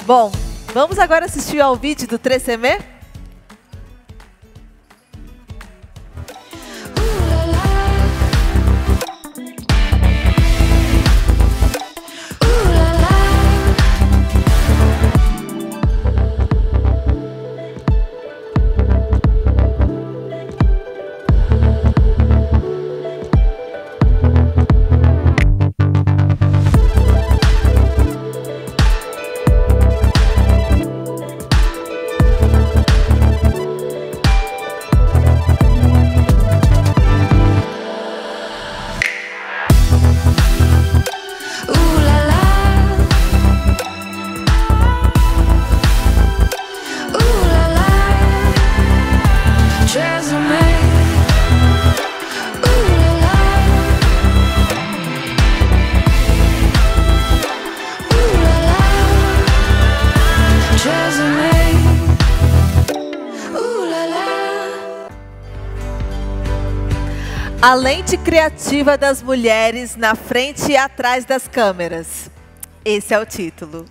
Bom, vamos agora assistir ao vídeo do 3CM? A lente criativa das mulheres na frente e atrás das câmeras. Esse é o título.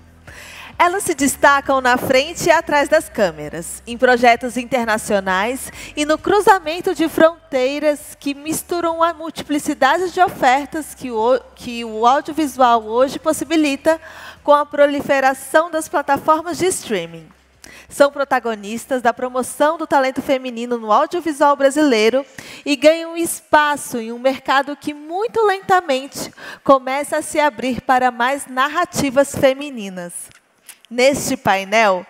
Elas se destacam na frente e atrás das câmeras, em projetos internacionais e no cruzamento de fronteiras que misturam a multiplicidade de ofertas que o audiovisual hoje possibilita com a proliferação das plataformas de streaming. São protagonistas da promoção do talento feminino no audiovisual brasileiro e ganham espaço em um mercado que muito lentamente começa a se abrir para mais narrativas femininas. Neste painel,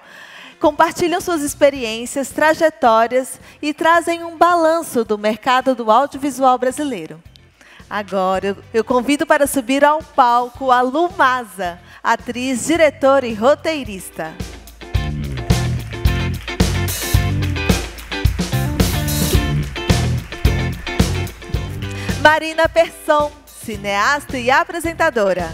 compartilham suas experiências, trajetórias e trazem um balanço do mercado do audiovisual brasileiro. Agora, eu convido para subir ao palco a Lu Maza, atriz, diretora e roteirista. Marina Persson, cineasta e apresentadora.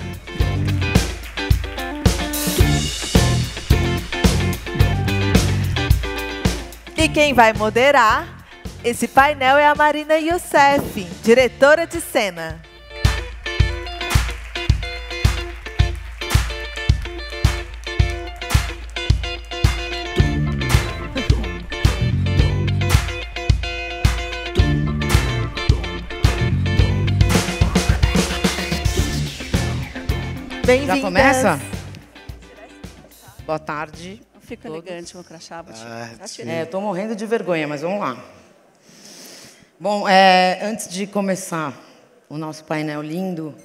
E quem vai moderar esse painel é a Marina Youssef, diretora de cena. Bem-vindas. Já começa? Boa tarde. Fica elegante com o crachá. Eu tô morrendo de vergonha, mas vamos lá. Bom, antes de começar o nosso painel lindo,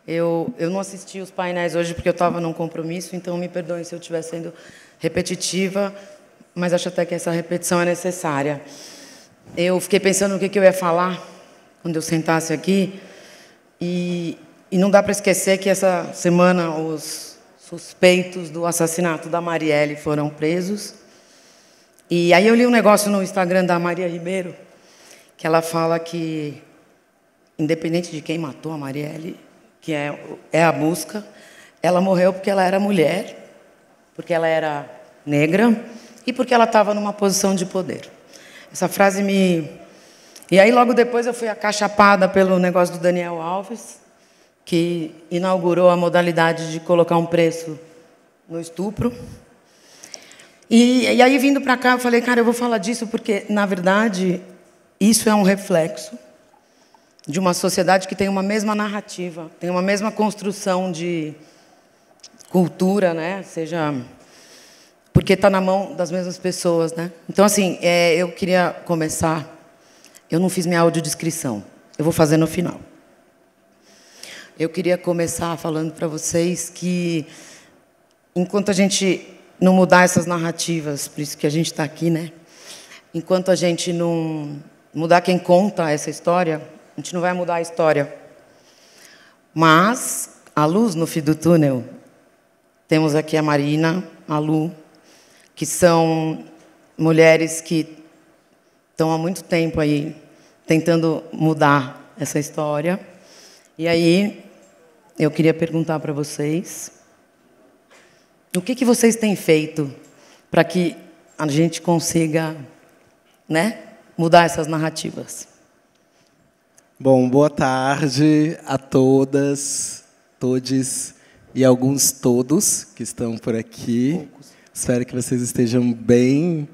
eu não assisti os painéis hoje porque eu estava num compromisso, então me perdoem se eu estiver sendo repetitiva, mas acho até que essa repetição é necessária. Eu fiquei pensando no que eu ia falar quando eu sentasse aqui e não dá para esquecer que essa semana os suspeitos do assassinato da Marielle foram presos. E aí eu li um negócio no Instagram da Maria Ribeiro, que ela fala que, independente de quem matou a Marielle, que é a busca, ela morreu porque ela era mulher, porque ela era negra e porque ela estava numa posição de poder. Essa frase me... E aí logo depois eu fui acachapada pelo negócio do Daniel Alves, que inaugurou a modalidade de colocar um preço no estupro. E aí, vindo para cá, eu falei, cara, eu vou falar disso porque, na verdade, isso é um reflexo de uma sociedade que tem uma mesma narrativa, tem uma mesma construção de cultura, né? Seja... Porque está na mão das mesmas pessoas, né? Então, assim, eu queria começar... Eu não fiz minha audiodescrição, eu vou fazer no final. Eu queria começar falando para vocês que, enquanto a gente não mudar essas narrativas, por isso que a gente está aqui, né? Enquanto a gente não mudar quem conta essa história, a gente não vai mudar a história. Mas, a luz no fim do túnel, temos aqui a Marina, a Lu, que são mulheres que estão há muito tempo aí tentando mudar essa história. E aí, eu queria perguntar para vocês, o que vocês têm feito para que a gente consiga, né, mudar essas narrativas? Bom, boa tarde a todas, todes e alguns todos que estão por aqui. Espero que vocês estejam bem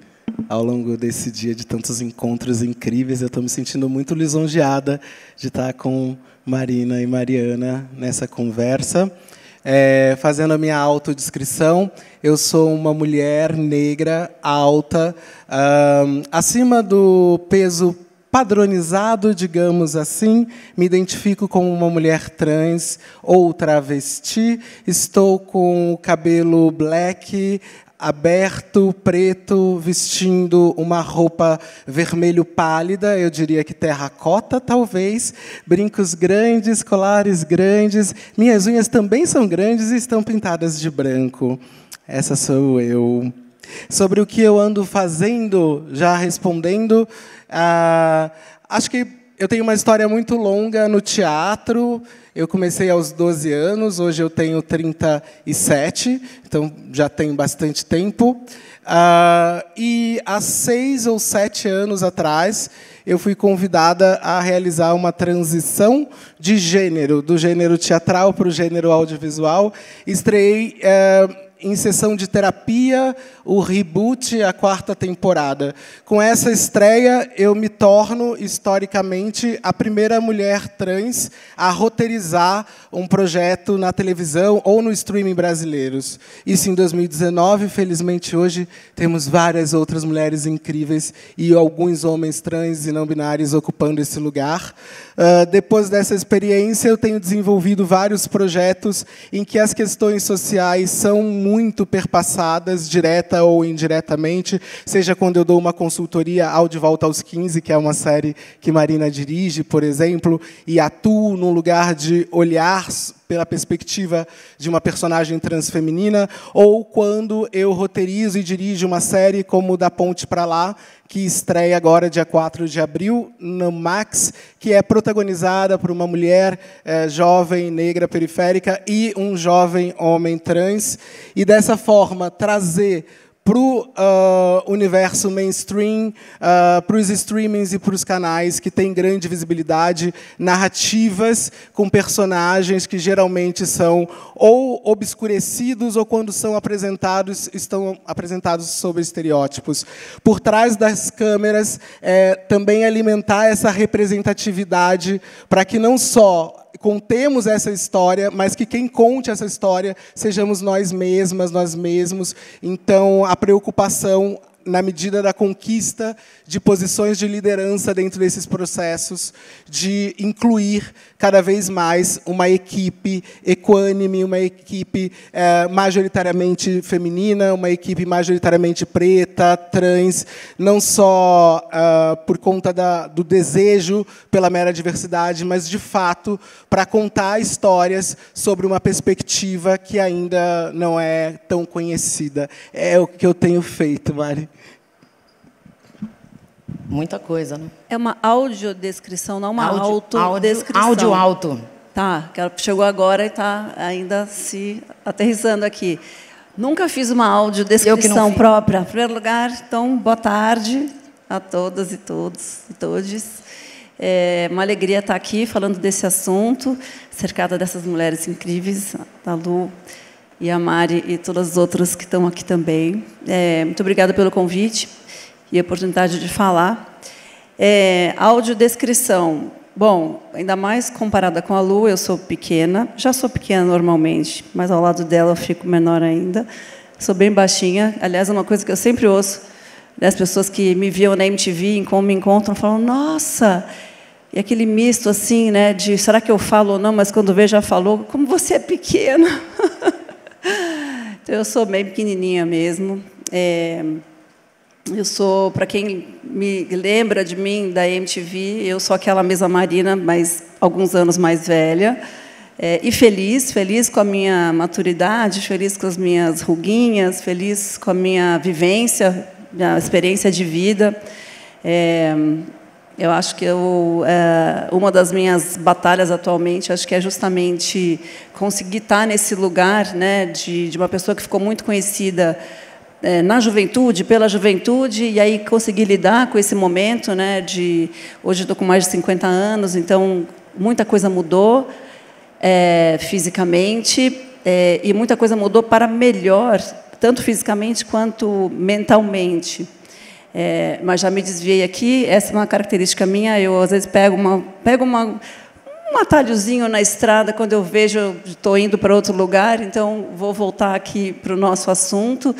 ao longo desse dia de tantos encontros incríveis. Eu estou me sentindo muito lisonjeada de estar com Marina e Mariana nessa conversa. Fazendo a minha autodescrição, eu sou uma mulher negra, alta, acima do peso padronizado, digamos assim. Me identifico como uma mulher trans ou travesti. Estou com o cabelo black, aberto, preto, vestindo uma roupa vermelho pálida, eu diria que terracota, talvez, brincos grandes, colares grandes, minhas unhas também são grandes e estão pintadas de branco. Essa sou eu. Sobre o que eu ando fazendo, já respondendo, acho que eu tenho uma história muito longa no teatro. Eu comecei aos 12 anos, hoje eu tenho 37, então já tem bastante tempo. E há 6 ou 7 anos atrás, eu fui convidada a realizar uma transição de gênero, do gênero teatral para o gênero audiovisual. Estreiei em sessão de terapia, o reboot, a 4ª temporada. Com essa estreia, eu me torno, historicamente, a primeira mulher trans a roteirizar um projeto na televisão ou no streaming brasileiros. Isso em 2019. Felizmente, hoje, temos várias outras mulheres incríveis e alguns homens trans e não binários ocupando esse lugar. Depois dessa experiência, eu tenho desenvolvido vários projetos em que as questões sociais são muito perpassadas, direta ou indiretamente, seja quando eu dou uma consultoria ao De Volta aos 15, que é uma série que Marina dirige, por exemplo, e atuo num lugar de olhar pela perspectiva de uma personagem transfeminina, ou quando eu roteirizo e dirijo uma série como Da Ponte Pra Lá, que estreia agora, dia 4 de abril, no Max, que é protagonizada por uma mulher jovem, negra, periférica, e um jovem homem trans, e dessa forma trazer para o universo mainstream, para os streamings e para os canais que têm grande visibilidade, narrativas com personagens que geralmente são ou obscurecidos ou, quando são apresentados, estão apresentados sob estereótipos. Por trás das câmeras, também alimentar essa representatividade para que não só contemos essa história, mas que quem conte essa história sejamos nós mesmas, nós mesmos. Então, a preocupação, na medida da conquista de posições de liderança dentro desses processos, de incluir cada vez mais uma equipe equânime, uma equipe majoritariamente feminina, uma equipe majoritariamente preta, trans, não só por conta do desejo pela mera diversidade, mas, de fato, para contar histórias sobre uma perspectiva que ainda não é tão conhecida. É o que eu tenho feito, Mari. Muita coisa, né? É uma audiodescrição, não uma autodescrição. Áudio alto. Tá, que ela chegou agora e está ainda se aterrissando aqui. Nunca fiz uma audiodescrição própria. Em primeiro lugar, então, boa tarde a todas e todos e todes. É uma alegria estar aqui falando desse assunto, cercada dessas mulheres incríveis, a Lu e a Mari e todas as outras que estão aqui também. Muito obrigada pelo convite e a oportunidade de falar. Audiodescrição. Bom, ainda mais comparada com a Lu, eu sou pequena. Já sou pequena normalmente, mas ao lado dela eu fico menor ainda. Sou bem baixinha. Aliás, é uma coisa que eu sempre ouço das pessoas que me viam na MTV, como me encontram, falam, nossa! E aquele misto assim, né, de será que eu falo ou não, mas quando vê já falou, como você é pequena. Então, eu sou bem pequenininha mesmo. Eu sou, para quem me lembra de mim, da MTV, eu sou aquela mesma Marina, mas alguns anos mais velha, e feliz com a minha maturidade, feliz com as minhas ruguinhas, feliz com a minha vivência, minha experiência de vida. Eu acho que uma das minhas batalhas atualmente, acho que é justamente conseguir estar nesse lugar, né, de uma pessoa que ficou muito conhecida na juventude, pela juventude, e aí conseguir lidar com esse momento, né, hoje estou com mais de 50 anos, então muita coisa mudou fisicamente, e muita coisa mudou para melhor, tanto fisicamente quanto mentalmente. Mas já me desviei aqui, essa é uma característica minha, eu às vezes pego um atalhozinho na estrada, quando eu vejo, estou indo para outro lugar, então vou voltar aqui para o nosso assunto,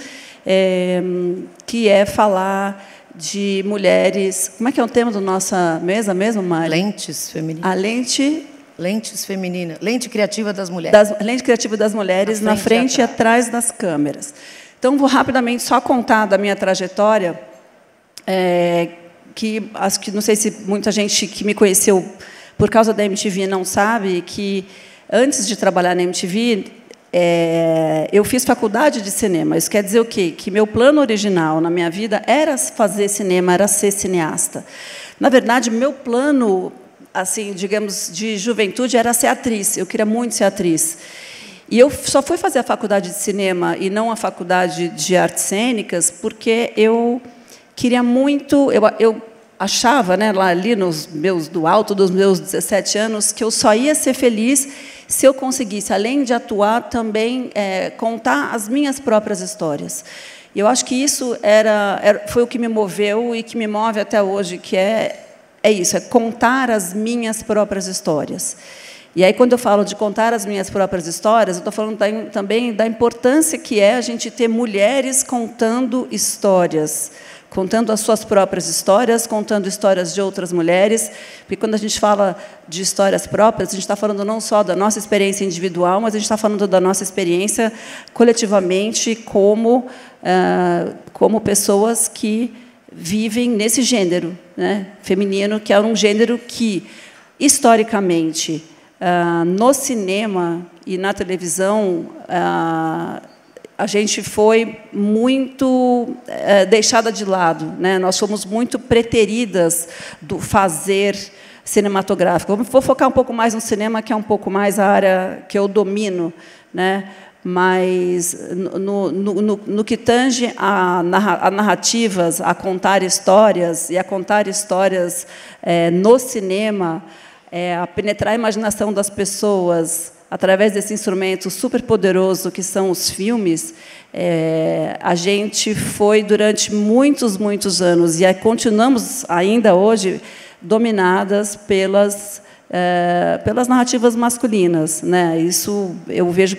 que é falar de mulheres... Como é que é o tema da nossa mesa mesmo, Mari? Lentes femininas. A lente... Lentes femininas. Lente criativa das mulheres. Lente criativa das mulheres na frente e atrás das câmeras. Então, vou rapidamente só contar da minha trajetória, que acho que não sei se muita gente que me conheceu por causa da MTV não sabe que, antes de trabalhar na MTV, eu fiz faculdade de cinema. Isso quer dizer o quê? Que meu plano original na minha vida era fazer cinema, era ser cineasta. Na verdade, meu plano, assim, digamos, de juventude era ser atriz. Eu queria muito ser atriz. E eu só fui fazer a faculdade de cinema e não a faculdade de artes cênicas porque eu queria muito... Eu achava, né, lá ali do alto dos meus 17 anos, que eu só ia ser feliz se eu conseguisse, além de atuar, também contar as minhas próprias histórias. E eu acho que isso foi o que me moveu e que me move até hoje, que é isso, é contar as minhas próprias histórias. E aí, quando eu falo de contar as minhas próprias histórias, eu estou falando também da importância que é a gente ter mulheres contando histórias, contando as suas próprias histórias, contando histórias de outras mulheres, porque quando a gente fala de histórias próprias, a gente está falando não só da nossa experiência individual, mas a gente está falando da nossa experiência coletivamente como pessoas que vivem nesse gênero, né, feminino, que é um gênero que, historicamente, no cinema e na televisão, a gente foi muito deixada de lado, né? Nós fomos muito preteridas do fazer cinematográfico. Vou focar um pouco mais no cinema, que é um pouco mais a área que eu domino, né? Mas no que tange a narrativas, a contar histórias, e a contar histórias no cinema, a penetrar a imaginação das pessoas através desse instrumento super poderoso que são os filmes, a gente foi durante muitos, muitos anos, e continuamos ainda hoje dominadas pelas narrativas masculinas, né? Isso eu vejo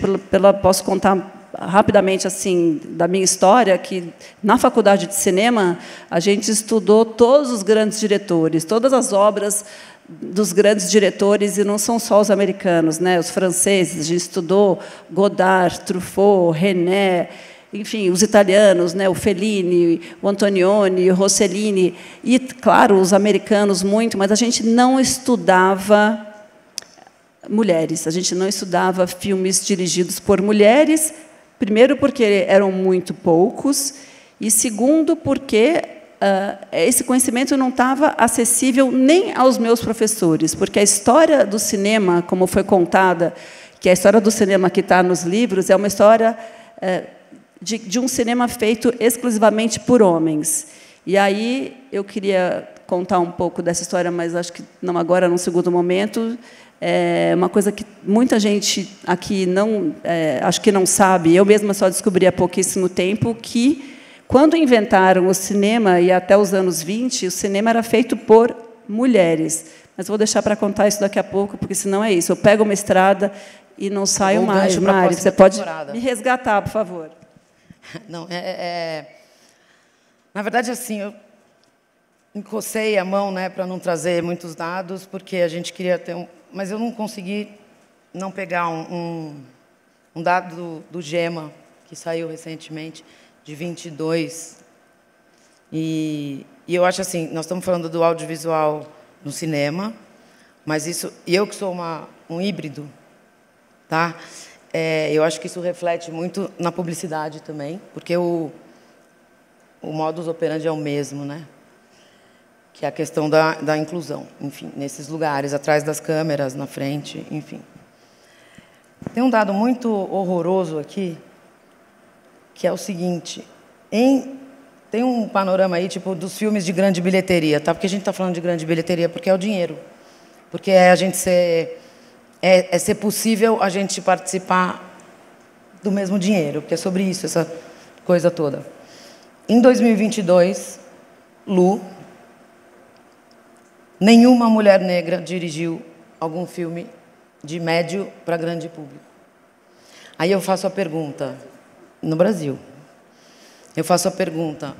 posso contar rapidamente assim da minha história, que na faculdade de cinema a gente estudou todos os grandes diretores, todas as obras dos grandes diretores, e não são só os americanos, né? Os franceses, a gente estudou Godard, Truffaut, René, enfim, os italianos, né? O Fellini, o Antonioni, o Rossellini, e, claro, os americanos muito, mas a gente não estudava mulheres, a gente não estudava filmes dirigidos por mulheres, primeiro porque eram muito poucos, e segundo porque esse conhecimento não estava acessível nem aos meus professores, porque a história do cinema, como foi contada, que é a história do cinema que está nos livros, é uma história de um cinema feito exclusivamente por homens. E aí eu queria contar um pouco dessa história, mas acho que não agora, num segundo momento. É uma coisa que muita gente aqui acho que não sabe. Eu mesma só descobri há pouquíssimo tempo que, quando inventaram o cinema, e até os anos 20, o cinema era feito por mulheres. Mas vou deixar para contar isso daqui a pouco, porque senão é isso. Eu pego uma estrada e não saio mais. Mari, você pode me resgatar, por favor. Não, na verdade, assim, eu encocei a mão, né, para não trazer muitos dados, porque a gente queria ter mas eu não consegui não pegar um dado do GEMA, que saiu recentemente, de 22. E eu acho assim, nós estamos falando do audiovisual no cinema, mas isso, e eu que sou um híbrido, tá? Eu acho que isso reflete muito na publicidade também, porque o modus operandi é o mesmo, né? Que é a questão da inclusão, enfim, nesses lugares, atrás das câmeras, na frente, enfim. Tem um dado muito horroroso aqui, que é o seguinte: tem um panorama aí, tipo, dos filmes de grande bilheteria, tá? Porque a gente está falando de grande bilheteria porque é o dinheiro, porque é ser possível a gente participar do mesmo dinheiro, porque é sobre isso, essa coisa toda. Em 2022, Lu, nenhuma mulher negra dirigiu algum filme de médio para grande público. Aí eu faço a pergunta, no Brasil, eu faço a pergunta,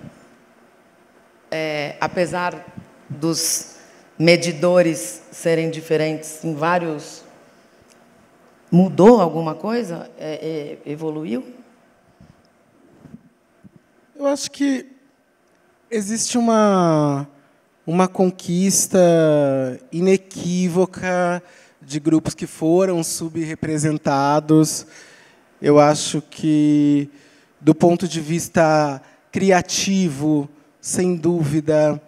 apesar dos medidores serem diferentes em vários... Mudou alguma coisa? Evoluiu? Eu acho que existe uma conquista inequívoca de grupos que foram subrepresentados. Eu acho que, do ponto de vista criativo, sem dúvida,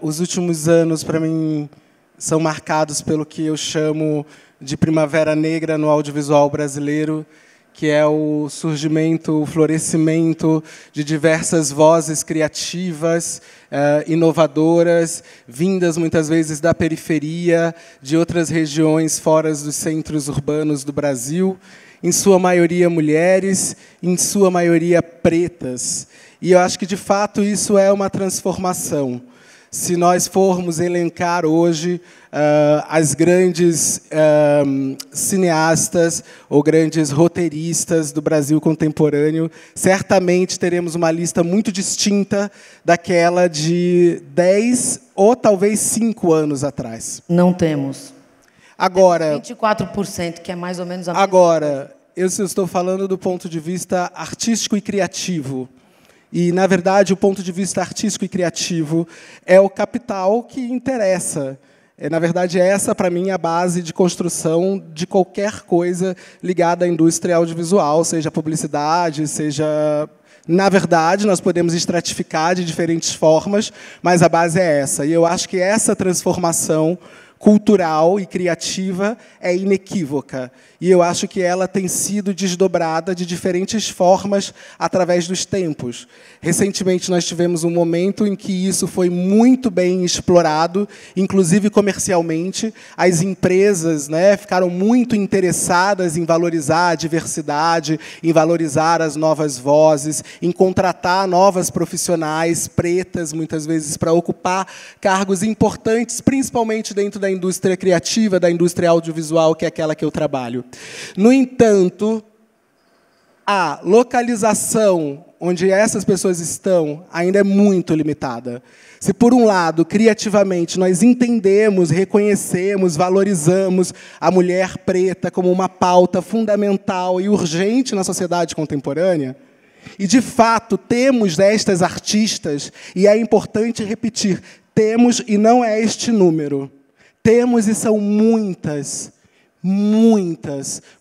os últimos anos, para mim, são marcados pelo que eu chamo de primavera negra no audiovisual brasileiro, que é o surgimento, o florescimento de diversas vozes criativas, inovadoras, vindas muitas vezes da periferia, de outras regiões fora dos centros urbanos do Brasil, em sua maioria mulheres, em sua maioria pretas. E eu acho que, de fato, isso é uma transformação. Se nós formos elencar hoje as grandes cineastas ou grandes roteiristas do Brasil contemporâneo, certamente teremos uma lista muito distinta daquela de 10 ou talvez 5 anos atrás. Não temos. Agora, 24%, que é mais ou menos a mesma agora, eu estou falando do ponto de vista artístico e criativo. E, na verdade, o ponto de vista artístico e criativo é o capital que interessa. Na verdade, essa, para mim, é a base de construção de qualquer coisa ligada à indústria audiovisual, seja publicidade, seja... Na verdade, nós podemos estratificar de diferentes formas, mas a base é essa. E eu acho que essa transformação cultural e criativa é inequívoca. E eu acho que ela tem sido desdobrada de diferentes formas através dos tempos. Recentemente, nós tivemos um momento em que isso foi muito bem explorado, inclusive comercialmente. As empresas, ficaram muito interessadas em valorizar a diversidade, em valorizar as novas vozes, em contratar novas profissionais pretas, muitas vezes, para ocupar cargos importantes, principalmente dentro da indústria criativa, da indústria audiovisual, que é aquela que eu trabalho. No entanto, a localização onde essas pessoas estão ainda é muito limitada. Se, por um lado, criativamente, nós entendemos, reconhecemos, valorizamos a mulher preta como uma pauta fundamental e urgente na sociedade contemporânea, e, de fato, temos estas artistas, e é importante repetir, temos, e não é este número, temos, e são muitas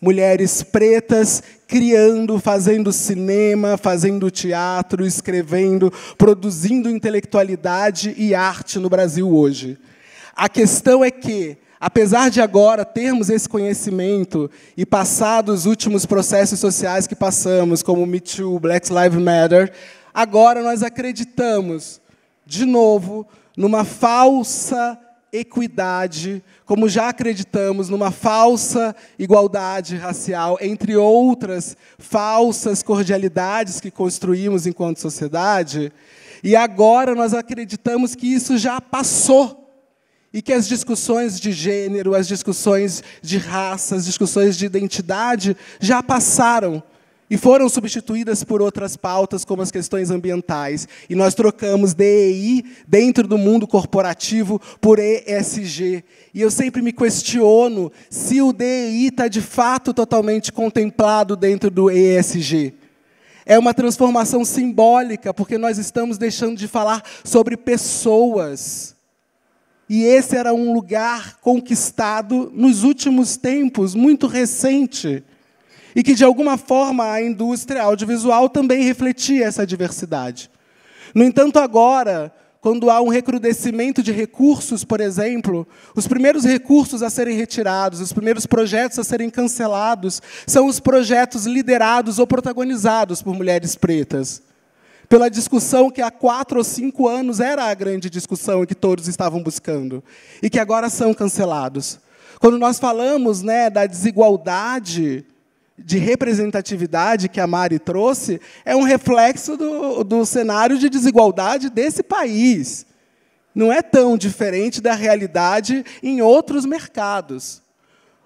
mulheres pretas criando, fazendo cinema, fazendo teatro, escrevendo, produzindo intelectualidade e arte no Brasil hoje. A questão é que, apesar de agora termos esse conhecimento e passados os últimos processos sociais que passamos, como o Me Too, Black Lives Matter, agora nós acreditamos, de novo, numa falsa equidade, como já acreditamos numa falsa igualdade racial, entre outras falsas cordialidades que construímos enquanto sociedade, e agora nós acreditamos que isso já passou, e que as discussões de gênero, as discussões de raça, as discussões de identidade já passaram, e foram substituídas por outras pautas, como as questões ambientais. E nós trocamos DEI, dentro do mundo corporativo, por ESG. E eu sempre me questiono se o DEI está, de fato, totalmente contemplado dentro do ESG. É uma transformação simbólica, porque nós estamos deixando de falar sobre pessoas. E esse era um lugar conquistado nos últimos tempos, muito recente, e que, de alguma forma, a indústria audiovisual também refletia essa diversidade. No entanto, agora, quando há um recrudescimento de recursos, por exemplo, os primeiros recursos a serem retirados, os primeiros projetos a serem cancelados, são os projetos liderados ou protagonizados por mulheres pretas. Pela discussão que há 4 ou 5 anos era a grande discussão que todos estavam buscando, e que agora são cancelados. Quando nós falamos da desigualdade de representatividade que a Mari trouxe é um reflexo do cenário de desigualdade desse país. Não é tão diferente da realidade em outros mercados.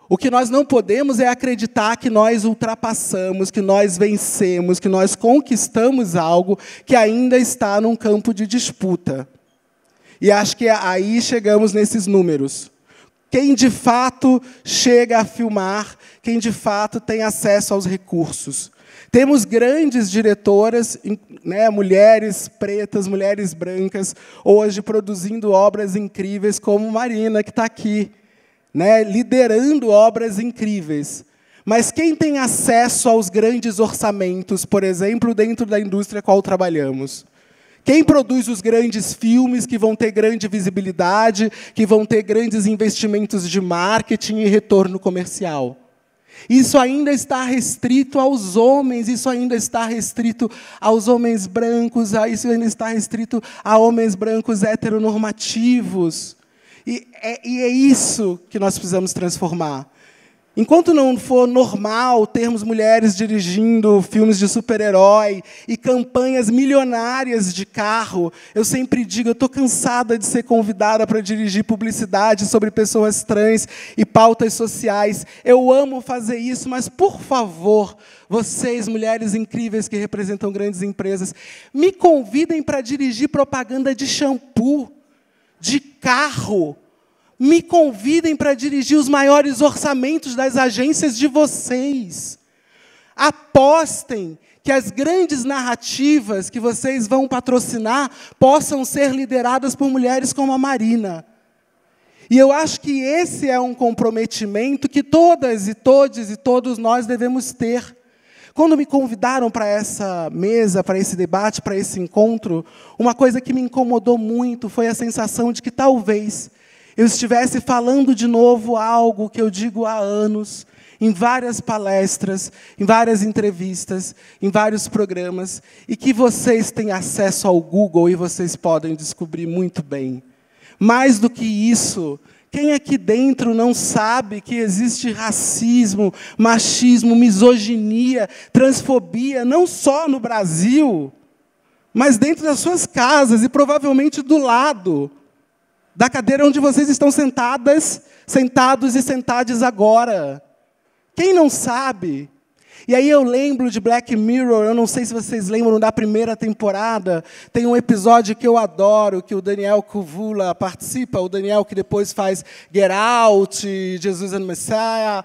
O que nós não podemos é acreditar que nós ultrapassamos, que nós vencemos, que nós conquistamos algo que ainda está num campo de disputa. E acho que aí chegamos nesses números. Quem, de fato, chega a filmar, quem, de fato, tem acesso aos recursos. Temos grandes diretoras, né, mulheres pretas, mulheres brancas, hoje produzindo obras incríveis, como Marina, que está aqui, né, liderando obras incríveis. Mas quem tem acesso aos grandes orçamentos, por exemplo, dentro da indústria a qual trabalhamos? Quem produz os grandes filmes que vão ter grande visibilidade, que vão ter grandes investimentos de marketing e retorno comercial? Isso ainda está restrito aos homens, isso ainda está restrito aos homens brancos, isso ainda está restrito a homens brancos heteronormativos. E é isso que nós precisamos transformar. Enquanto não for normal termos mulheres dirigindo filmes de super-herói e campanhas milionárias de carro, eu sempre digo, eu estou cansada de ser convidada para dirigir publicidade sobre pessoas trans e pautas sociais. Eu amo fazer isso, mas, por favor, vocês, mulheres incríveis que representam grandes empresas, me convidem para dirigir propaganda de shampoo, de carro. Me convidem para dirigir os maiores orçamentos das agências de vocês. Apostem que as grandes narrativas que vocês vão patrocinar possam ser lideradas por mulheres como a Marina. E eu acho que esse é um comprometimento que todas e todos e todos nós devemos ter. Quando me convidaram para essa mesa, para esse debate, para esse encontro, uma coisa que me incomodou muito foi a sensação de que talvez eu estivesse falando de novo algo que eu digo há anos, em várias palestras, em várias entrevistas, em vários programas, e que vocês têm acesso ao Google e vocês podem descobrir muito bem. Mais do que isso, quem aqui dentro não sabe que existe racismo, machismo, misoginia, transfobia, não só no Brasil, mas dentro das suas casas e provavelmente do lado da cadeira onde vocês estão sentadas, sentados e sentades agora. Quem não sabe? E aí eu lembro de Black Mirror, eu não sei se vocês lembram da primeira temporada, tem um episódio que eu adoro, que o Daniel Kavula participa, o Daniel que depois faz Get Out, Jesus and Messiah.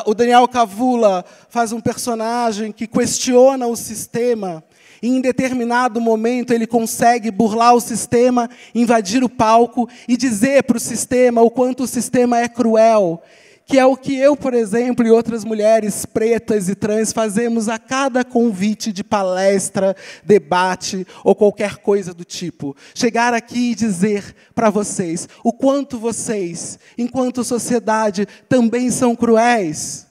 O Daniel Kavula faz um personagem que questiona o sistema. E, em determinado momento, ele consegue burlar o sistema, invadir o palco e dizer para o sistema o quanto o sistema é cruel, que é o que eu, por exemplo, e outras mulheres pretas e trans fazemos a cada convite de palestra, debate ou qualquer coisa do tipo. Chegar aqui e dizer para vocês o quanto vocês, enquanto sociedade, também são cruéis,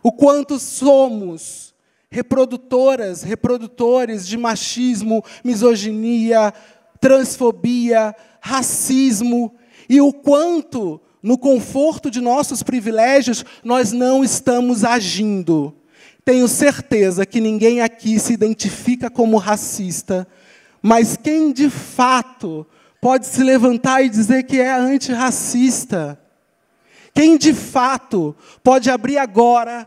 o quanto somos reprodutoras, reprodutores de machismo, misoginia, transfobia, racismo, e o quanto, no conforto de nossos privilégios, nós não estamos agindo. Tenho certeza que ninguém aqui se identifica como racista, mas quem, de fato, pode se levantar e dizer que é antirracista? Quem, de fato, pode abrir agora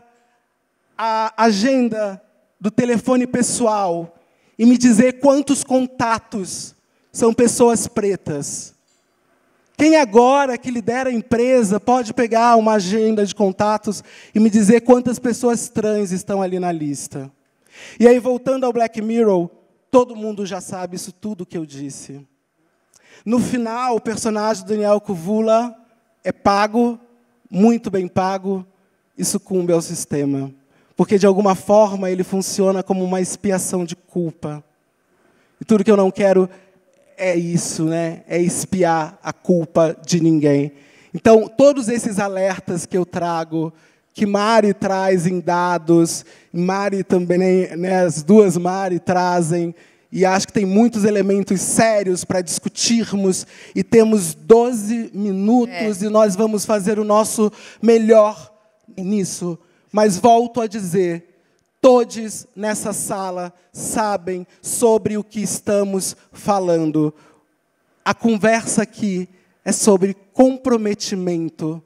a agenda do telefone pessoal e me dizer quantos contatos são pessoas pretas? Quem agora que lidera a empresa pode pegar uma agenda de contatos e me dizer quantas pessoas trans estão ali na lista? E aí, voltando ao Black Mirror, todo mundo já sabe isso tudo que eu disse. No final, o personagem do Daniel Kavula é pago, muito bem pago, e sucumbe ao sistema. Porque, de alguma forma, ele funciona como uma expiação de culpa. E tudo que eu não quero é isso, né? É expiar a culpa de ninguém. Então, todos esses alertas que eu trago, que Mari traz em dados, Mari também, né, as duas Mari trazem, e acho que tem muitos elementos sérios para discutirmos, e temos 12 minutos, e nós vamos fazer o nosso melhor nisso. Mas volto a dizer, todos nessa sala sabem sobre o que estamos falando. A conversa aqui é sobre comprometimento,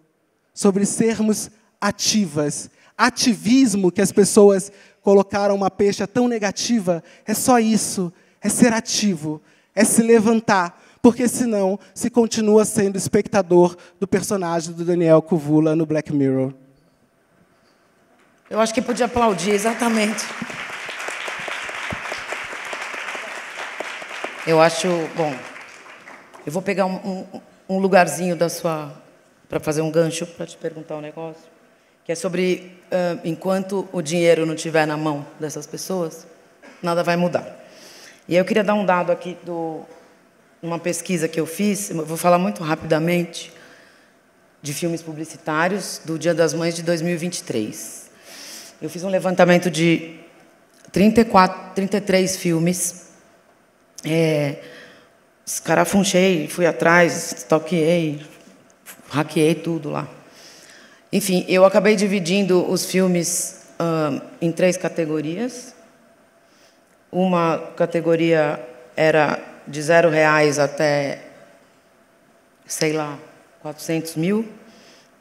sobre sermos ativas. Ativismo, que as pessoas colocaram uma pecha tão negativa, é só isso, é ser ativo, é se levantar, porque senão se continua sendo espectador do personagem do Daniel Kuvula no Black Mirror. Eu acho que podia aplaudir, exatamente. Eu acho... Bom, eu vou pegar um lugarzinho da sua... para fazer um gancho, para te perguntar um negócio, que é sobre enquanto o dinheiro não estiver na mão dessas pessoas, nada vai mudar. E aí eu queria dar um dado aqui uma pesquisa que eu fiz, eu vou falar muito rapidamente, de filmes publicitários do Dia das Mães de 2023. Eu fiz um levantamento de 33 filmes. Escarafunchei, fui atrás, stalkeei, hackeei tudo lá. Enfim, eu acabei dividindo os filmes em 3 categorias. Uma categoria era de R$0 até, sei lá, 400 mil,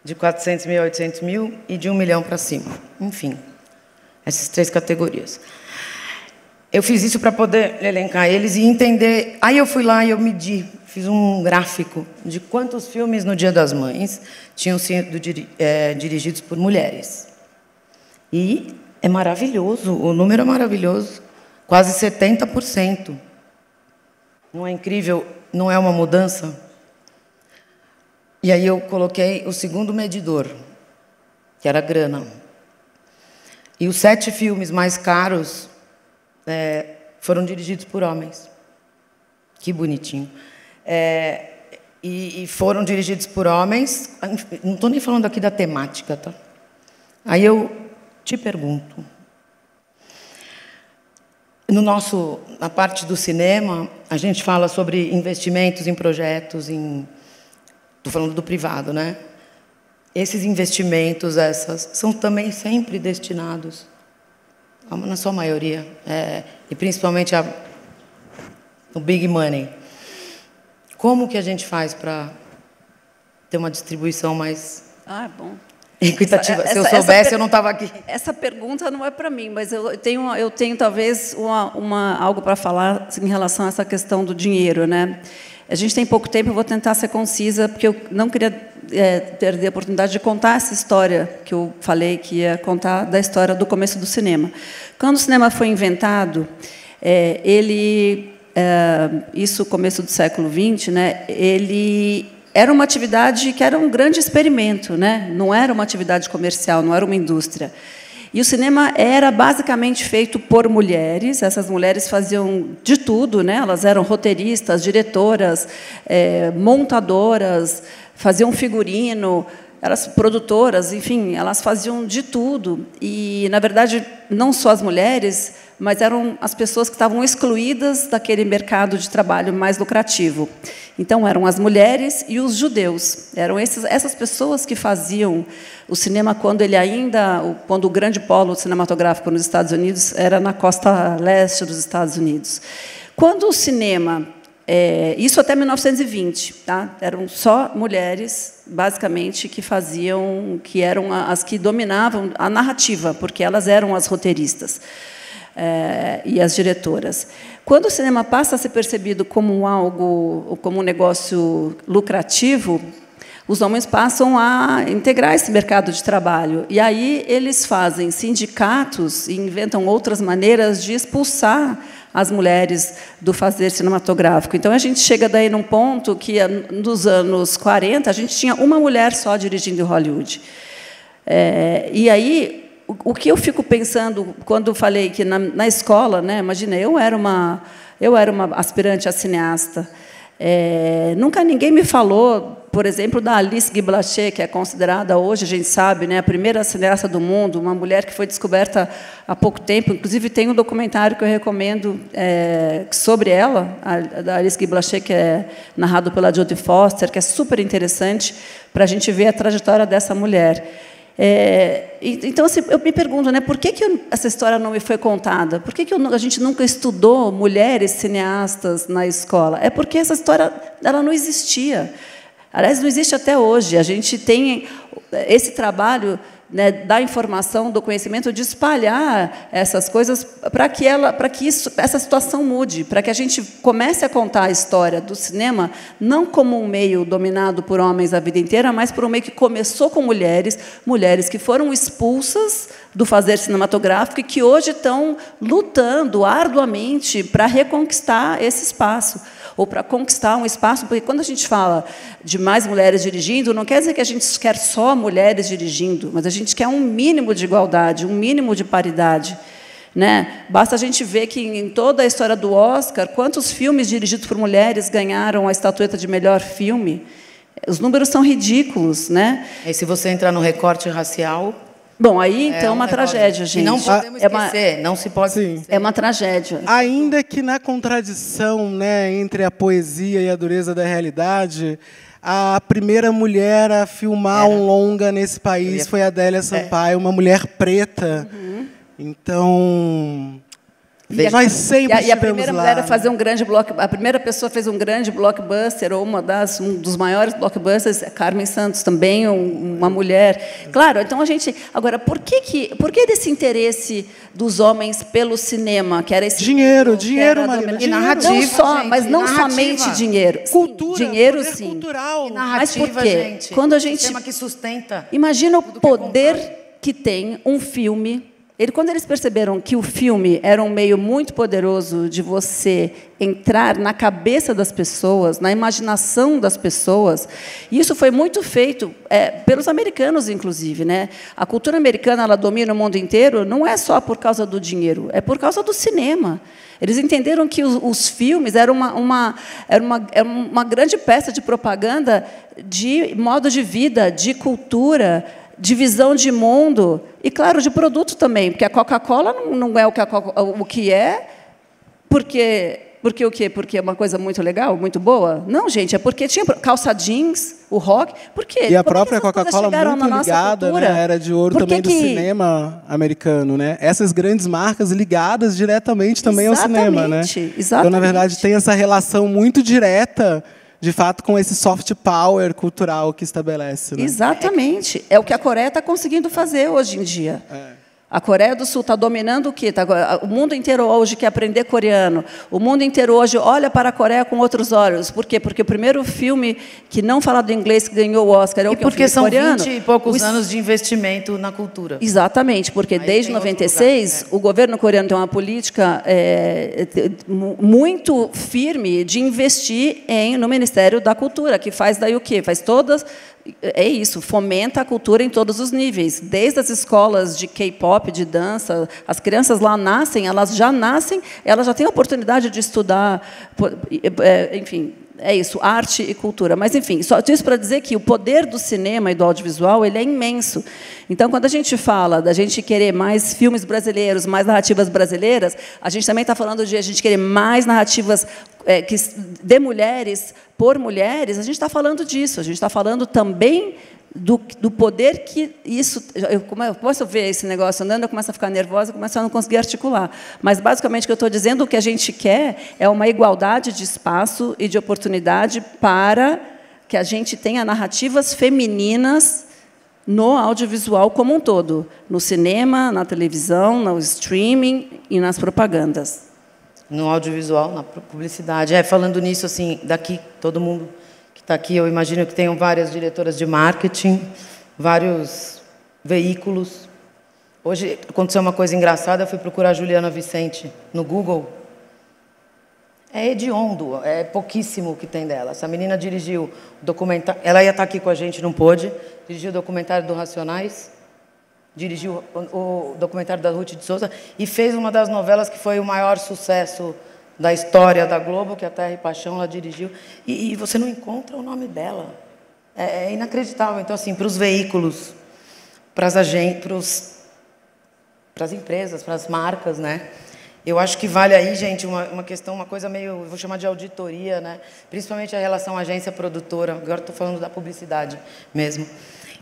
de 400 mil a 800 mil e de 1 milhão para cima. Enfim, essas 3 categorias. Eu fiz isso para poder elencar eles e entender. Aí eu fui lá e eu medi, fiz um gráfico de quantos filmes no Dia das Mães tinham sido dirigidos por mulheres. E é maravilhoso, o número é maravilhoso, quase 70%. Não é incrível? Não é uma mudança? E aí eu coloquei o segundo medidor, que era grana. E os 7 filmes mais caros foram dirigidos por homens. Que bonitinho. E foram dirigidos por homens. Não estou nem falando aqui da temática, tá? Aí eu te pergunto. Na parte do cinema, a gente fala sobre investimentos em projetos, estou falando do privado, né? Esses investimentos, são também sempre destinados, na sua maioria, e principalmente o big money. Como que a gente faz para ter uma distribuição mais equitativa? Se eu soubesse, eu não estava aqui. Essa pergunta não é para mim, mas eu tenho talvez algo para falar em relação a essa questão do dinheiro, né? A gente tem pouco tempo, eu vou tentar ser concisa, porque eu não queria perder a oportunidade de contar essa história que eu falei que ia contar, da história do começo do cinema. Quando o cinema foi inventado, isso começo do século XX, né? Ele era uma atividade que era um grande experimento, né? Não era uma atividade comercial, não era uma indústria. E o cinema era basicamente feito por mulheres. Essas mulheres faziam de tudo, né? Elas eram roteiristas, diretoras, montadoras, faziam figurino, elas produtoras, enfim, elas faziam de tudo. E, na verdade, não só as mulheres, mas eram as pessoas que estavam excluídas daquele mercado de trabalho mais lucrativo. Então, eram as mulheres e os judeus. Eram essas pessoas que faziam o cinema quando o grande polo cinematográfico nos Estados Unidos era na costa leste dos Estados Unidos. Quando o cinema... isso até 1920, tá? Eram só mulheres, basicamente, que eram as que dominavam a narrativa, porque elas eram as roteiristas. E as diretoras. Quando o cinema passa a ser percebido como um negócio lucrativo, os homens passam a integrar esse mercado de trabalho. E aí eles fazem sindicatos e inventam outras maneiras de expulsar as mulheres do fazer cinematográfico. Então, a gente chega daí num ponto que, nos anos 40, a gente tinha uma mulher só dirigindo em Hollywood. E aí... O que eu fico pensando quando falei que na escola, né? Imagina, eu era uma aspirante a cineasta. Nunca ninguém me falou, por exemplo, da Alice Guy Blaché, que é considerada hoje, a gente sabe, né, a primeira cineasta do mundo, uma mulher que foi descoberta há pouco tempo. Inclusive, tem um documentário que eu recomendo sobre ela, da Alice Guy Blaché, que é narrado pela Jodie Foster, que é super interessante para a gente ver a trajetória dessa mulher. Então, assim, eu me pergunto, né, por que essa história não me foi contada? Por que a gente nunca estudou mulheres cineastas na escola? É porque essa história ela não existia. Aliás, não existe até hoje. A gente tem esse trabalho, né, da informação, do conhecimento, de espalhar essas coisas para que essa situação mude, para que a gente comece a contar a história do cinema não como um meio dominado por homens a vida inteira, mas por um meio que começou com mulheres que foram expulsas do fazer cinematográfico e que hoje estão lutando arduamente para reconquistar esse espaço, ou para conquistar um espaço, porque quando a gente fala de mais mulheres dirigindo, não quer dizer que a gente quer só mulheres dirigindo, mas a gente quer um mínimo de igualdade, um mínimo de paridade, né? Basta a gente ver que, em toda a história do Oscar, quantos filmes dirigidos por mulheres ganharam a estatueta de melhor filme. Os números são ridículos, né? E se você entrar no recorte racial... Bom, aí, então, é uma tragédia, gente. E não podemos esquecer, não se pode esquecer. É uma tragédia. Ainda que na contradição, né, entre a poesia e a dureza da realidade, a primeira mulher a filmar um longa nesse país foi a Adélia Sampaio, uma mulher preta. Então... nós sempre e a primeira mulher a fazer a primeira pessoa fez um grande blockbuster, ou um dos maiores blockbusters, Carmen Santos, também uma mulher. Claro, então a gente... Agora, por que desse interesse dos homens pelo cinema, que era esse... Dinheiro, Marina. E narrativa, não só, gente, mas não narrativa. Somente dinheiro. Cultura, dinheiro, poder sim. cultural. E narrativa, mas por quê? gente. Quando a gente... Sistema que sustenta. Imagina o poder contado. que tem um filme... Quando eles perceberam que o filme era um meio muito poderoso de você entrar na cabeça das pessoas, na imaginação das pessoas, e isso foi muito feito pelos americanos, inclusive, né? A cultura americana, ela domina o mundo inteiro, não é só por causa do dinheiro, é por causa do cinema. Eles entenderam que os filmes eram uma grande peça de propaganda de modo de vida, de cultura, de visão de mundo e, claro, de produto também, porque a Coca-Cola não é o que é, porque o quê? Porque é uma coisa muito legal, muito boa? Não, gente, é porque tinha calça jeans, o rock. Por quê? E a própria Coca-Cola muito ligada, né, era de ouro também do cinema americano, né? Essas grandes marcas ligadas diretamente também ao cinema, né? Exatamente. Então, na verdade, tem essa relação muito direta, de fato, com esse soft power cultural que estabelece. Né? Exatamente. É o que a Coreia está conseguindo fazer hoje em dia. A Coreia do Sul está dominando o quê? O mundo inteiro hoje quer aprender coreano. O mundo inteiro hoje olha para a Coreia com outros olhos. Por quê? Porque o primeiro filme que não falado inglês que ganhou o Oscar é o que é um filme coreano. Porque são 20 e poucos anos de investimento na cultura. Exatamente, porque desde 96 o governo coreano tem uma política muito firme de investir no Ministério da Cultura, que faz daí o quê? Faz todas... É isso, fomenta a cultura em todos os níveis. Desde as escolas de K-pop, de dança, as crianças lá elas já têm a oportunidade de estudar, enfim, é isso, arte e cultura. Mas, enfim, só isso para dizer que o poder do cinema e do audiovisual ele é imenso. Então, quando a gente fala da gente querer mais filmes brasileiros, mais narrativas brasileiras, a gente também está falando de a gente querer mais narrativas de mulheres por mulheres. A gente está falando disso. A gente está falando também do poder que isso... Eu começo a ver esse negócio andando, eu começo a ficar nervosa, eu começo a não conseguir articular. Mas, basicamente, o que eu estou dizendo, o que a gente quer é uma igualdade de espaço e de oportunidade para que a gente tenha narrativas femininas no audiovisual como um todo, no cinema, na televisão, no streaming e nas propagandas. No audiovisual, na publicidade. Falando nisso, assim, daqui, todo mundo... está aqui, eu imagino que tenham várias diretoras de marketing, vários veículos. Hoje aconteceu uma coisa engraçada, eu fui procurar a Juliana Vicente no Google. É hediondo, é pouquíssimo o que tem dela. Essa menina dirigiu o documentário, ela ia estar aqui com a gente, não pôde, dirigiu o documentário do Racionais, dirigiu o documentário da Ruth de Souza e fez uma das novelas que foi o maior sucesso da história da Globo, que é a Terra e Paixão, ela dirigiu, e você não encontra o nome dela. É inacreditável. Então, assim, para os veículos, para as agências, para as empresas, para as marcas, né? Eu acho que vale aí, gente, uma questão, uma coisa meio, eu vou chamar de auditoria, né? Principalmente a relação agência-produtora, agora estou falando da publicidade mesmo,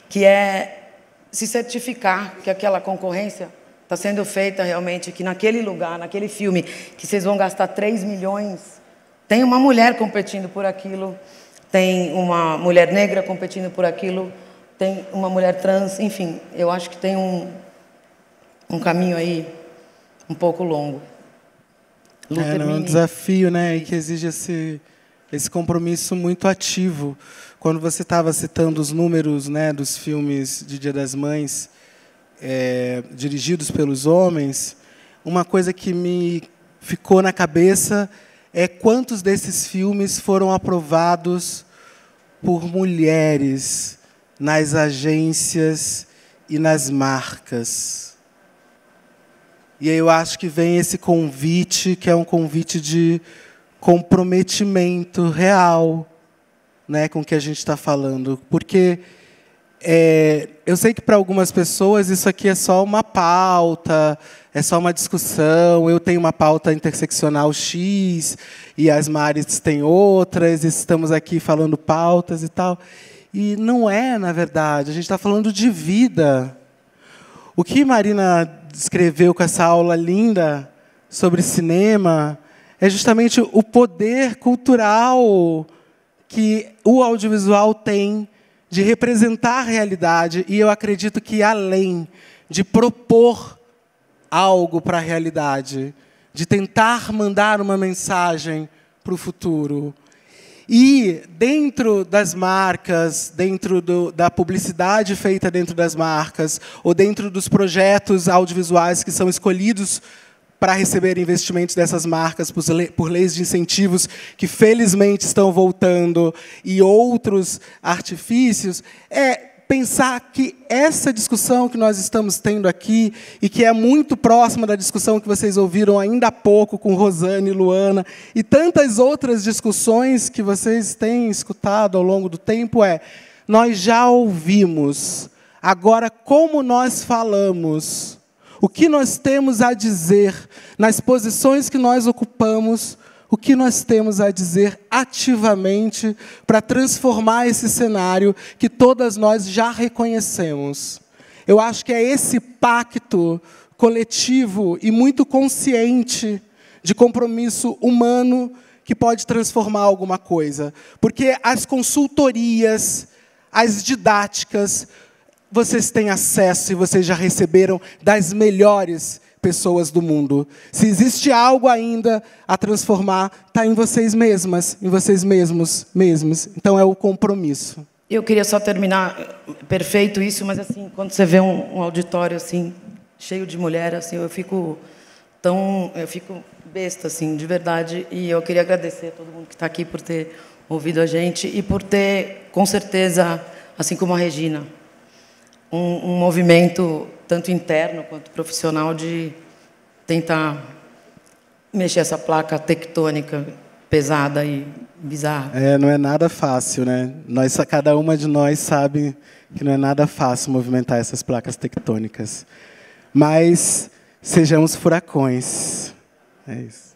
que é se certificar que aquela concorrência está sendo feita realmente, que naquele lugar, naquele filme, que vocês vão gastar 3 milhões, tem uma mulher competindo por aquilo, tem uma mulher negra competindo por aquilo, tem uma mulher trans, enfim, eu acho que tem um caminho aí um pouco longo. É um desafio, né, e que exige esse compromisso muito ativo. Quando você estava citando os números, né, dos filmes de Dia das Mães, dirigidos pelos homens, uma coisa que me ficou na cabeça é quantos desses filmes foram aprovados por mulheres nas agências e nas marcas. E aí eu acho que vem esse convite, que é um convite de comprometimento real, né, com o que a gente está falando. Porque eu sei que para algumas pessoas isso aqui é só uma pauta, é só uma discussão. Eu tenho uma pauta interseccional X, e as Maris têm outras, e estamos aqui falando pautas e tal. E não é, na verdade, a gente está falando de vida. O que Marina descreveu com essa aula linda sobre cinema é justamente o poder cultural que o audiovisual tem de representar a realidade, e eu acredito que, além de propor algo para a realidade, de tentar mandar uma mensagem para o futuro, e dentro das marcas, dentro da publicidade feita dentro das marcas, ou dentro dos projetos audiovisuais que são escolhidos para receber investimentos dessas marcas por leis de incentivos que, felizmente, estão voltando, e outros artifícios, é pensar que essa discussão que nós estamos tendo aqui, e que é muito próxima da discussão que vocês ouviram ainda há pouco com Rosane e Luana, e tantas outras discussões que vocês têm escutado ao longo do tempo, nós já ouvimos. Agora, como nós falamos, o que nós temos a dizer nas posições que nós ocupamos, o que nós temos a dizer ativamente para transformar esse cenário que todas nós já reconhecemos. Eu acho que é esse pacto coletivo e muito consciente de compromisso humano que pode transformar alguma coisa. Porque as consultorias, as didáticas, vocês têm acesso e vocês já receberam das melhores pessoas do mundo. Se existe algo ainda a transformar, está em vocês mesmas, em vocês mesmos. Então, é o compromisso. Eu queria só terminar, perfeito isso, mas assim, quando você vê um auditório assim, cheio de mulher, assim, eu fico besta, assim, de verdade. E eu queria agradecer a todo mundo que está aqui por ter ouvido a gente e por ter, com certeza, assim como a Regina, um movimento tanto interno quanto profissional de tentar mexer essa placa tectônica pesada e bizarra. Não é nada fácil, né? Cada uma de nós sabe que não é nada fácil movimentar essas placas tectônicas. Mas sejamos furacões. É isso.